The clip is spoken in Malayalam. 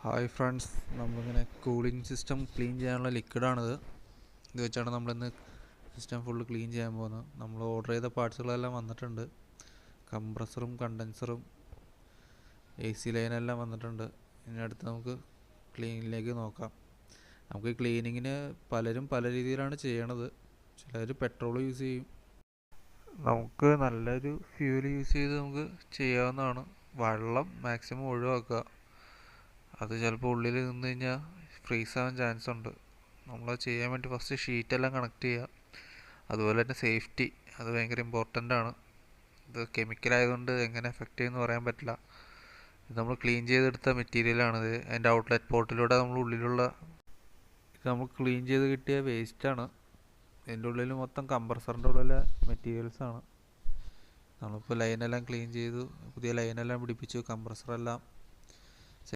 ഹായ് ഫ്രണ്ട്സ്, നമ്മളിങ്ങനെ കൂളിംഗ് സിസ്റ്റം ക്ലീൻ ചെയ്യാനുള്ള ലിക്വിഡാണിത്. ഇത് വെച്ചാണ് നമ്മളിന്ന് സിസ്റ്റം ഫുള്ള് ക്ലീൻ ചെയ്യാൻ പോകുന്നത്. നമ്മൾ ഓർഡർ ചെയ്ത പാർട്സുകളെല്ലാം വന്നിട്ടുണ്ട്. കംപ്രസറും കണ്ടൻസറും AC ലൈനെല്ലാം വന്നിട്ടുണ്ട്. ഇനി അടുത്ത് നമുക്ക് ക്ലീനിങ്ങിലേക്ക് നോക്കാം. നമുക്ക് ക്ലീനിങ്ങിന് പലരും പല രീതിയിലാണ് ചെയ്യണത്. ചിലർ പെട്രോൾ യൂസ് ചെയ്യും. നമുക്ക് നല്ലൊരു ഫ്യൂൽ യൂസ് ചെയ്ത് നമുക്ക് ചെയ്യാവുന്നതാണ്. വെള്ളം മാക്സിമം ഒഴിവാക്കുക. അത് ചിലപ്പോൾ ഉള്ളിൽ നിന്ന് കഴിഞ്ഞാൽ ഫ്രീസ് ആവാൻ ചാൻസ് ഉണ്ട്. നമ്മൾ ചെയ്യാൻ വേണ്ടി ഫസ്റ്റ് ഷീറ്റെല്ലാം കണക്ട് ചെയ്യുക. അതുപോലെ തന്നെ സേഫ്റ്റി, അത് ഭയങ്കര ഇമ്പോർട്ടൻ്റ് ആണ്. ഇത് കെമിക്കൽ ആയതുകൊണ്ട് എങ്ങനെ എഫക്റ്റ് ചെയ്യുമെന്ന് പറയാൻ പറ്റില്ല. ഇത് നമ്മൾ ക്ലീൻ ചെയ്തെടുത്ത മെറ്റീരിയലാണിത്. അതിൻ്റെ ഔട്ട്ലെറ്റ് പോർട്ടിലൂടെ ഇത് നമ്മൾ ക്ലീൻ ചെയ്ത് കിട്ടിയ വേസ്റ്റാണ്. ഇതിൻ്റെ ഉള്ളിൽ മൊത്തം കംപ്രസറിൻ്റെ ഉള്ളിലെ മെറ്റീരിയൽസാണ്. നമ്മളിപ്പോൾ ലൈനെല്ലാം ക്ലീൻ ചെയ്തു, പുതിയ ലൈനെല്ലാം പിടിപ്പിച്ചു, കംപ്രസറെല്ലാം